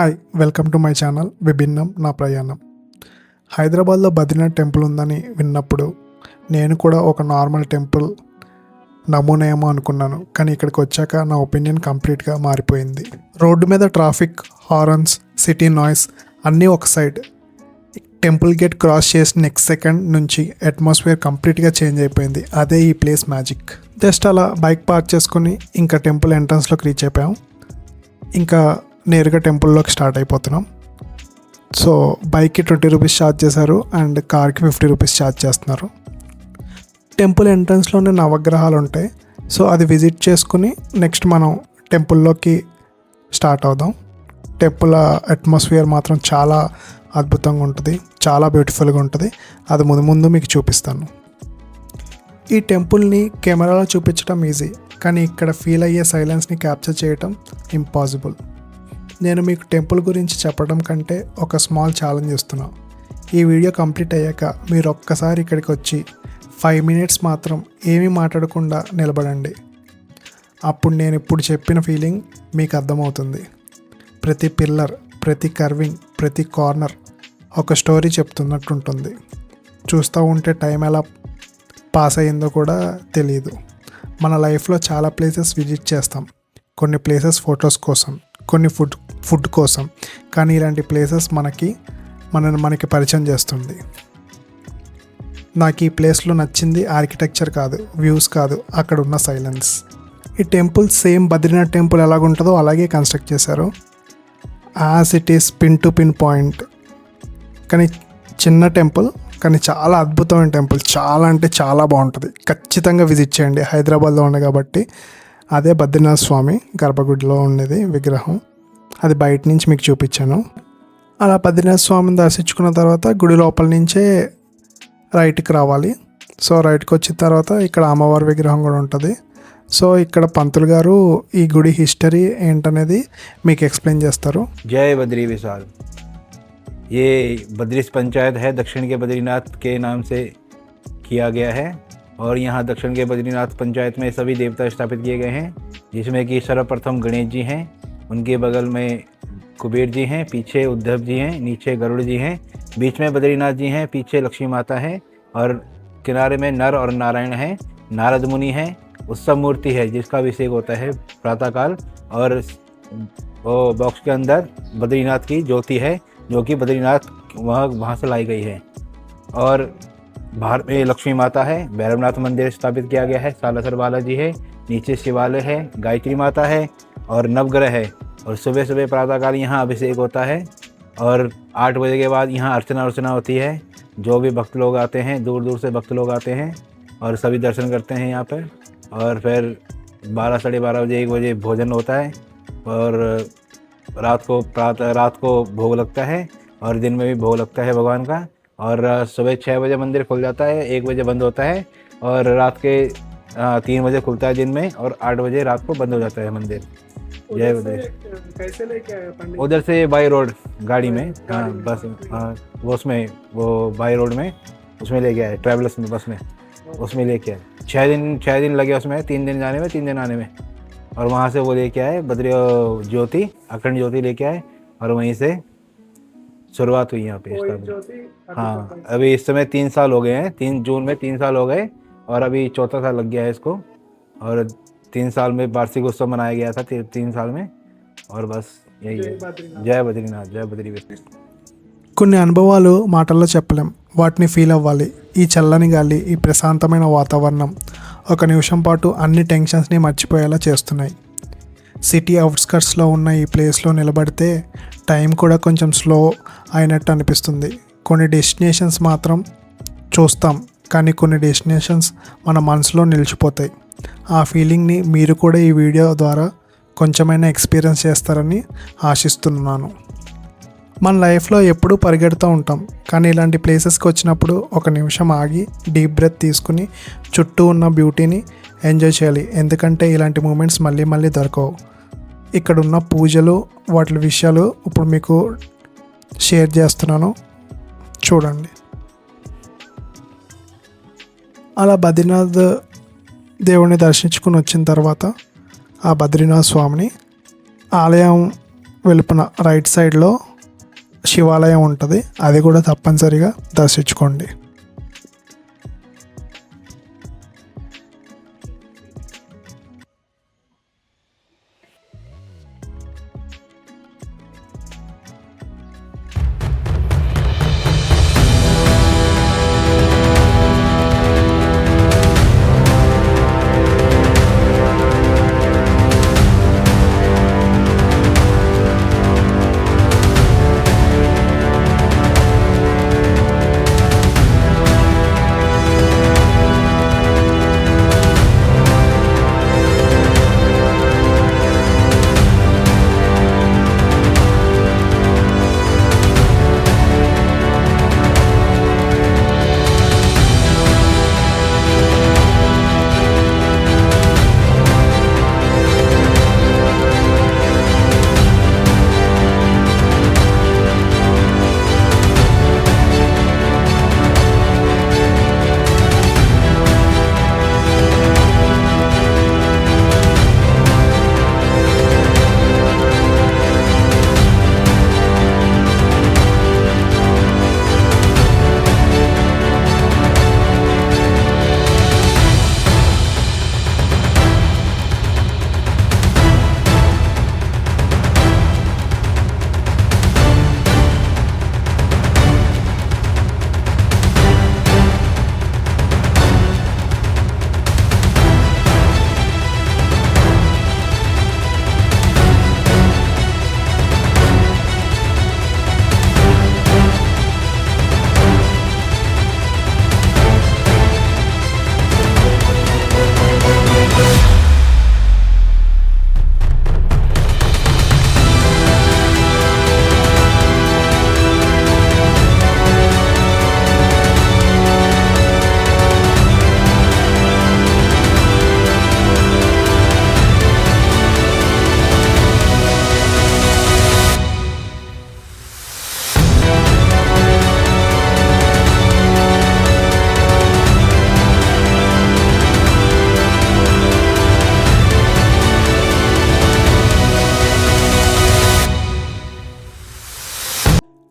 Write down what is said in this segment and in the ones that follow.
Hi welcome to my channel విభిన్నం నా ప్రయాణం. హైదరాబాద్లో బద్రీనాథ్ టెంపుల్ ఉందని విన్నప్పుడు నేను కూడా ఒక నార్మల్ టెంపుల్ నమూనా ఏమో అనుకున్నాను. కానీ ఇక్కడికి వచ్చాక నా ఒపీనియన్ కంప్లీట్గా మారిపోయింది. రోడ్డు మీద ట్రాఫిక్, హారన్స్, సిటీ నాయిస్ అన్నీ ఒక సైడ్. టెంపుల్ గేట్ క్రాస్ చేసిన నెక్స్ట్ సెకండ్ నుంచి అట్మాస్ఫియర్ కంప్లీట్గా చేంజ్ అయిపోయింది. అదే ఈ ప్లేస్ మ్యాజిక్. జస్ట్ అలా బైక్ పార్క్ చేసుకుని ఇంకా టెంపుల్ ఎంట్రన్స్లోకి రీచ్ అయిపోయాం. ఇంకా నేరుగా టెంపుల్లోకి స్టార్ట్ అయిపోతున్నాం. సో బైక్కి 20 రూపీస్ ఛార్జ్ చేశారు అండ్ కార్కి 50 రూపీస్ ఛార్జ్ చేస్తున్నారు. టెంపుల్ ఎంట్రన్స్లోనే నవగ్రహాలు ఉంటాయి. సో అది విజిట్ చేసుకుని నెక్స్ట్ మనం టెంపుల్లోకి స్టార్ట్ అవుదాం. టెంపుల్ అట్మాస్ఫియర్ మాత్రం చాలా అద్భుతంగా ఉంటుంది, చాలా బ్యూటిఫుల్గా ఉంటుంది. అది ముందు మీకు చూపిస్తాను. ఈ టెంపుల్ని కెమెరాలో చూపించడం ఈజీ, కానీ ఇక్కడ ఫీల్ అయ్యే సైలెన్స్ని క్యాప్చర్ చేయడం ఇంపాసిబుల్. నేను మీకు టెంపుల్ గురించి చెప్పడం కంటే ఒక స్మాల్ ఛాలెంజ్ ఇస్తున్నా. ఈ వీడియో కంప్లీట్ అయ్యాక మీరు ఒక్కసారి ఇక్కడికి వచ్చి 5 మినిట్స్ మాత్రం ఏమీ మాట్లాడకుండా నిలబడండి. అప్పుడు నేను ఇప్పుడు చెప్పిన ఫీలింగ్ మీకు అర్థమవుతుంది. ప్రతి పిల్లర్, ప్రతి కర్వింగ్, ప్రతి కార్నర్ ఒక స్టోరీ చెప్తున్నట్టు ఉంటుంది. చూస్తూ ఉంటే టైం ఎలా పాస్ అయ్యిందో కూడా తెలియదు. మన లైఫ్లో చాలా ప్లేసెస్ విజిట్ చేస్తాం. కొన్ని ప్లేసెస్ ఫొటోస్ కోసం, కొన్ని ఫుడ్ కోసం, కానీ ఇలాంటి ప్లేసెస్ మనకి పరిచయం చేస్తుంది. నాకు ఈ ప్లేస్లో నచ్చింది ఆర్కిటెక్చర్ కాదు, వ్యూస్ కాదు, అక్కడ ఉన్న సైలెన్స్. ఈ టెంపుల్ సేమ్ బద్రీనాథ్ టెంపుల్ ఎలాగుంటుందో అలాగే కన్స్ట్రక్ట్ చేశారు. As it is pin to pin point. కానీ చిన్న టెంపుల్, కానీ చాలా అద్భుతమైన టెంపుల్. చాలా అంటే చాలా బాగుంటుంది. ఖచ్చితంగా విజిట్ చేయండి. హైదరాబాద్లో ఉంది కాబట్టి. అదే బద్రీనాథ స్వామి గర్భగుడిలో ఉండేది విగ్రహం. అది బయట నుంచి మీకు చూపించాను. అలా బద్రీనాథ స్వామిని దర్శించుకున్న తర్వాత గుడి లోపల నుంచే రైట్కి రావాలి. సో రైట్కి వచ్చిన తర్వాత ఇక్కడ అమ్మవారి విగ్రహం కూడా ఉంటుంది. సో ఇక్కడ పంతులు గారు ఈ గుడి హిస్టరీ ఏంటనేది మీకు ఎక్స్ప్లెయిన్ చేస్తారు. जय बद्री विशाल। ये बद्रीस पंचायत है, दक्षिण के बद्रीनाथ के नाम से किया गया है। और यहाँ दक्षिण के बद्रीनाथ पंचायत में सभी देवता स्थापित किए गए हैं, जिसमें कि सर्वप्रथम गणेश जी हैं, उनके बगल में कुबेर जी हैं, पीछे उद्धव जी हैं, नीचे गरुड़ जी हैं, बीच में बद्रीनाथ जी हैं, पीछे लक्ष्मी माता है और किनारे में नर और नारायण हैं, नारद मुनि हैं, उत्सव मूर्ति है जिसका अभिषेक होता है प्रातःकाल। और वो बॉक्स के अंदर बद्रीनाथ की ज्योति है जो कि बद्रीनाथ वहाँ से लाई गई है। और बाहर में लक्ष्मी माता है, भैरवनाथ मंदिर स्थापित किया गया है, सालासर बालाजी है, नीचे शिवालय है, गायत्री माता है और नवग्रह है। और सुबह सुबह प्रातःकाल यहाँ अभिषेक होता है और 8 बजे के बाद यहाँ अर्चना होती है। जो भी भक्त लोग आते हैं, दूर दूर से भक्त लोग आते हैं और सभी दर्शन करते हैं यहाँ पर। और फिर 12, साढ़े 12 बजे 1 बजे भोजन होता है और रात को भोग लगता है और दिन में भी भोग लगता है भगवान का। और सुबह 6 बजे मंदिर खुल जाता है, 1 बजे बंद होता है और रात के 3 बजे खुलता है दिन में और 8 बजे रात को बंद हो जाता है मंदिर। जय बद्रीश। कैसे लेके आए पंडित? उधर से बाई रोड गाड़ी में, हाँ बस, हाँ वो उसमें वो बाई रोड में उसमें लेके आए, ट्रैवलर्स में, बस में उसमें लेके आए। 6 दिन लगे उसमें, 3 दिन जाने में, 3 दिन आने में। और वहाँ से वो लेके आए बद्री ज्योति, अखंड ज्योति लेके आए और वहीं से शुरुआत हुई यहाँ पे। हाँ अभी इस समय 3 साल हो गए हैं, 3 जून में 3 साल हो गए और अभी 4था साल लग गया है इसको। और 3 साल में वार्षिक उत्सव मनाया गया था 3 साल में। और बस यही है। जय बद्रीनाथ, जय बद्री विशाल। కొన్ని అనుభవాలు మాటల్లో చెప్పలేం, వాటిని ఫీల్ అవ్వాలి. ఈ చల్లని గాలి, ఈ ప్రశాంతమైన వాతావరణం ఒక నిమిషం పాటు అన్ని టెన్షన్స్ని మర్చిపోయేలా చేస్తున్నాయి. సిటీ అవుట్స్కట్స్లో ఉన్న ఈ ప్లేస్లో నిలబడితే టైం కూడా కొంచెం స్లో అయినట్టు అనిపిస్తుంది. కొన్ని డెస్టినేషన్స్ మాత్రం చూస్తాం, కానీ కొన్ని డెస్టినేషన్స్ మన మనసులో నిలిచిపోతాయి. ఆ ఫీలింగ్ని మీరు కూడా ఈ వీడియో ద్వారా కొంచెమైనా ఎక్స్పీరియన్స్ చేస్తారని ఆశిస్తున్నాను. మన లైఫ్లో ఎప్పుడూ పరిగెడుతూ ఉంటాం, కానీ ఇలాంటి ప్లేసెస్కి వచ్చినప్పుడు ఒక నిమిషం ఆగి డీప్ బ్రెత్ తీసుకుని చుట్టూ ఉన్న బ్యూటీని ఎంజాయ్ చేయాలి. ఎందుకంటే ఇలాంటి మూమెంట్స్ మళ్ళీ మళ్ళీ దొరకవు. ఇక్కడ ఉన్న పూజలు, వాటి విషయాలు ఇప్పుడు మీకు షేర్ చేస్తున్నాను, చూడండి. అలా బద్రీనాథ్ దేవుడిని దర్శించుకుని వచ్చిన తర్వాత ఆ బద్రీనాథ్ స్వామిని ఆలయం వెలుపల రైట్ సైడ్లో శివాలయం ఉంటుంది, అది కూడా తప్పనిసరిగా దర్శించుకోండి.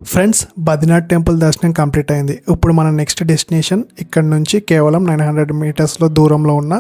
ఫ్రెండ్స్, బద్రీనాథ్ టెంపుల్ దర్శనం కంప్లీట్ అయింది. ఇప్పుడు మన నెక్స్ట్ డెస్టినేషన్ ఇక్కడ నుంచి కేవలం 900 మీటర్స్లో దూరంలో ఉన్న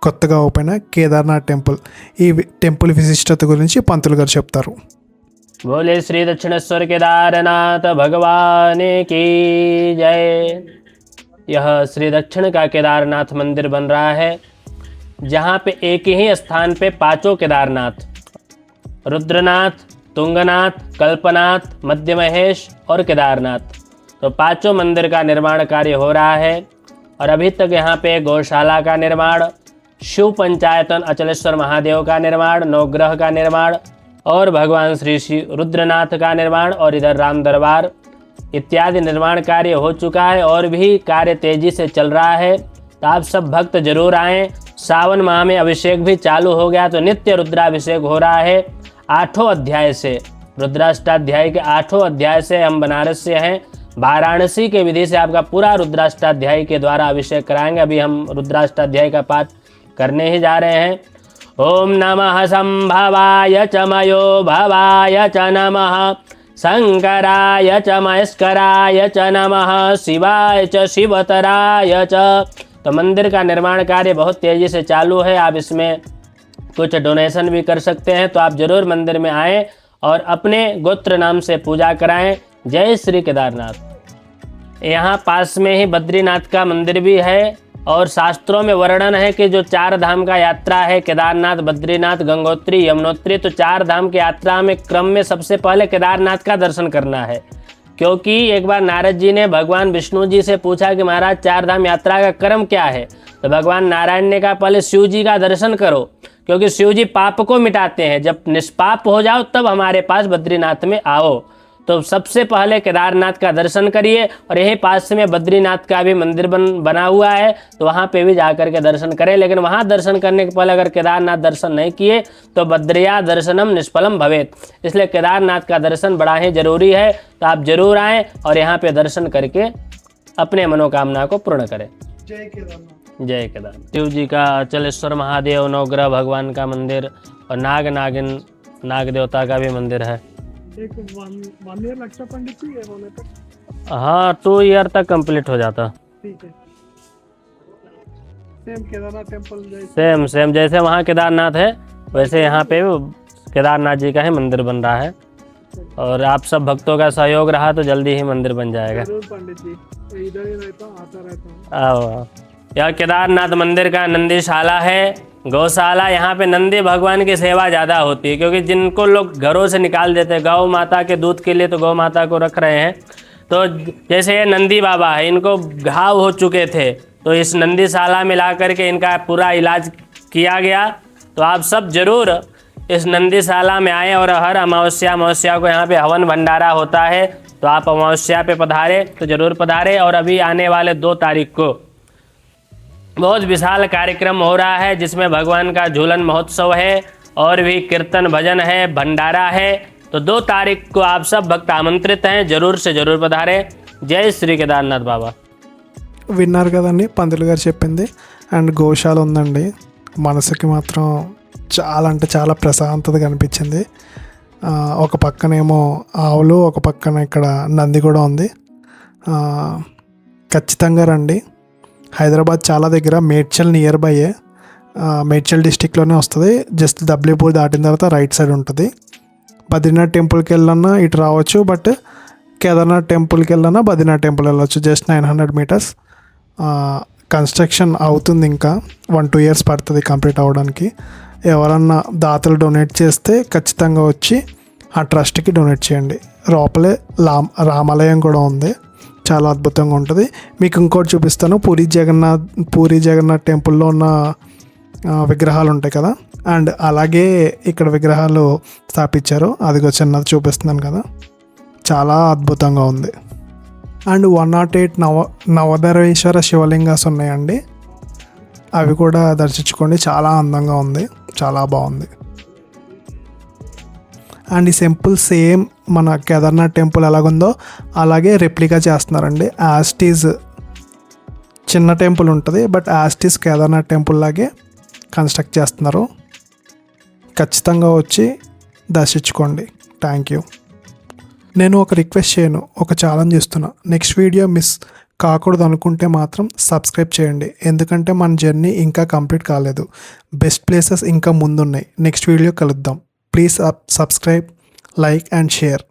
కొత్తగా ఓపెన్ అయిన కేదార్నాథ్ టెంపుల్. ఈ టెంపుల్ విశిష్టత గురించి పంతులు గారు చెప్తారు. बोले श्री दक्षिणेश्वर केदारनाथ भगवान की जय। यह श्री दक्षिण का केदारनाथ मंदिर बन रहा है, जहाँ पे एक ही स्थान पे पांचों केदारनाथ, रुद्रनाथ, तुंगनाथ, कल्पनाथ, मध्य महेश और केदारनाथ, तो पांचों मंदिर का निर्माण कार्य हो रहा है। और अभी तक यहाँ पे गौशाला का निर्माण, शिव पंचायतन अचलेश्वर महादेव का निर्माण, नवग्रह का निर्माण और भगवान श्री रुद्रनाथ का निर्माण और इधर राम दरबार इत्यादि निर्माण कार्य हो चुका है और भी कार्य तेजी से चल रहा है। तो आप सब भक्त जरूर आएँ। सावन माह में अभिषेक भी चालू हो गया, तो नित्य रुद्राभिषेक हो रहा है 8 अध्याय से। रुद्राष्टाध्याय के 8 अध्याय से हम बनारस से हैं, वाराणसी के विधि से आपका पूरा रुद्राष्टाध्याय के द्वारा अभिषेक कराएंगे। अभी हम रुद्राष्टाध्याय का पाठ करने ही जा रहे हैं। ओम नमः संभवाय च मयो भवाय च नमः, शंकराय च महेश्वराय च नमः, शिवाय च शिवतराय च। तो मंदिर का निर्माण कार्य बहुत तेजी से चालू है। आप इसमें कुछ डोनेशन भी कर सकते हैं, तो आप जरूर मंदिर में आएँ और अपने गोत्र नाम से पूजा कराएं। जय श्री केदारनाथ। यहाँ पास में ही बद्रीनाथ का मंदिर भी है और शास्त्रों में वर्णन है कि जो 4 धाम का यात्रा है, केदारनाथ, बद्रीनाथ, गंगोत्री, यमुनोत्री, तो 4 धाम की यात्रा में क्रम में सबसे पहले केदारनाथ का दर्शन करना है। क्योंकि एक बार नारद जी ने भगवान विष्णु जी से पूछा कि महाराज 4 धाम यात्रा का क्रम क्या है, तो भगवान नारायण ने कहा पहले शिव जी का दर्शन करो, क्योंकि शिव जी पाप को मिटाते हैं। जब निष्पाप हो जाओ तब हमारे पास बद्रीनाथ में आओ। तो सबसे पहले केदारनाथ का दर्शन करिए और यही पास में बद्रीनाथ का भी मंदिर बना हुआ है, तो वहाँ पे भी जाकर के दर्शन करें। लेकिन वहाँ दर्शन करने के पहले अगर केदारनाथ दर्शन नहीं किए तो बद्रिया दर्शनम निष्फलम भवेत, इसलिए केदारनाथ का दर्शन बड़ा ही जरूरी है। तो आप जरूर आएँ और यहाँ पे दर्शन करके अपने मनोकामना को पूर्ण करें। जय केदारनाथ। जय केदारनाथ। शिव जी का अचलेश्वर महादेव, नवग्रह भगवान का मंदिर और नाग नागिन नाग देवता का भी मंदिर है। एक वन ईयर लगता पंडित जी ये होने तक? हाँ 2 ईयर तक कंप्लीट हो जाता। ठीक है। सेम केदारनाथ टेम्पल जैसे? सेम जैसे वहाँ केदारनाथ है वैसे यहाँ पे केदारनाथ जी का ही मंदिर बन रहा है, और आप सब भक्तों का सहयोग रहा तो जल्दी ही मंदिर बन जाएगा। जरूर पंडित जी, इधर ही रहता हूँ, आता रहता हूँ। आओ, यह केदारनाथ मंदिर का नंदीशाला है, गौशाला। यहाँ पे नंदी भगवान की सेवा ज़्यादा होती है, क्योंकि जिनको लोग घरों से निकाल देते हैं गौ माता के दूध के लिए, तो गौ माता को रख रहे हैं। तो जैसे ये नंदी बाबा है, इनको घाव हो चुके थे, तो इस नंदीशाला में ला करके इनका पूरा इलाज किया गया। तो आप सब जरूर इस नंदीशाला में आएँ, और हर अमावस्या को यहाँ पे हवन भंडारा होता है। तो आप अमावस्या पे पधारे तो जरूर पधारे। और अभी आने वाले 2 तारीख को बहुत विशाल कार्यक्रम हो रहा है, जिसमें भगवान का झूलन महोत्सव है और भी कीर्तन भजन है, भंडारा है। तो 2 तारीख को आप सब भक्त आमंत्रित हैं, जरूर से जरूर पधारे। जय श्री केदारनाथ बाबा। విన్నారు కదండి పంతులు గారు చెప్పింది. అండ్ గోశాల ఉందండి, మనసుకి మాత్రం చాలా అంటే చాలా ప్రశాంతత కనిపించింది. ఒక పక్కనేమో ఆవులు, ఒక పక్కన ఇక్కడ నంది కూడా ఉంది. ఖచ్చితంగా రండి. హైదరాబాద్ చాలా దగ్గర, మేడ్చల్ నియర్ బైయే, మేడ్చల్ డిస్టిక్లోనే వస్తుంది. జస్ట్ దబ్లీపూర్ దాటిన తర్వాత రైట్ సైడ్ ఉంటుంది. బద్రీనాథ్ టెంపుల్కి వెళ్ళన్నా ఇటు రావచ్చు, బట్ కేదార్నాథ్ టెంపుల్కి వెళ్ళన్నా బద్రీనాథ్ టెంపుల్ వెళ్ళొచ్చు. Just 900 meters. కన్స్ట్రక్షన్ అవుతుంది, ఇంకా 1-2 ఇయర్స్ పడుతుంది కంప్లీట్ అవ్వడానికి. ఎవరన్నా దాతలు డొనేట్ చేస్తే ఖచ్చితంగా వచ్చి ఆ ట్రస్ట్కి డొనేట్ చేయండి. లోపలే రామాలయం కూడా ఉంది, చాలా అద్భుతంగా ఉంటుంది. మీకు ఇంకోటి చూపిస్తాను. పూరి జగన్నాథ్ టెంపుల్లో ఉన్న విగ్రహాలు ఉంటాయి కదా, అండ్ అలాగే ఇక్కడ విగ్రహాలు స్థాపించారు. అదిగో చిన్నది చూపిస్తున్నాను కదా, చాలా అద్భుతంగా ఉంది. అండ్ 108 నవధరేశ్వర శివలింగాస్ ఉన్నాయండి, అవి కూడా దర్శించుకోండి. చాలా అందంగా ఉంది, చాలా బాగుంది. అండ్ ఈ టెంపుల్ సేమ్ మన కేదార్నాథ్ టెంపుల్ ఎలాగుందో అలాగే రెప్లికా చేస్తున్నారండి. యాస్టీజ్ చిన్న టెంపుల్ ఉంటుంది, బట్ యాస్టీజ్ కేదార్నాథ్ టెంపుల్ లాగే కన్స్ట్రక్ట్ చేస్తున్నారు. ఖచ్చితంగా వచ్చి దర్శించుకోండి. Thank you. నేను ఒక రిక్వెస్ట్ చేయను, ఒక ఛాలెంజ్ ఇస్తున్నా. నెక్స్ట్ వీడియో మిస్ కాకూడదు అనుకుంటే మాత్రం సబ్స్క్రైబ్ చేయండి, ఎందుకంటే మన జర్నీ ఇంకా కంప్లీట్ కాలేదు. బెస్ట్ ప్లేసెస్ ఇంకా ముందున్నాయి. నెక్స్ట్ వీడియో కలుద్దాం. Please subscribe, like and share.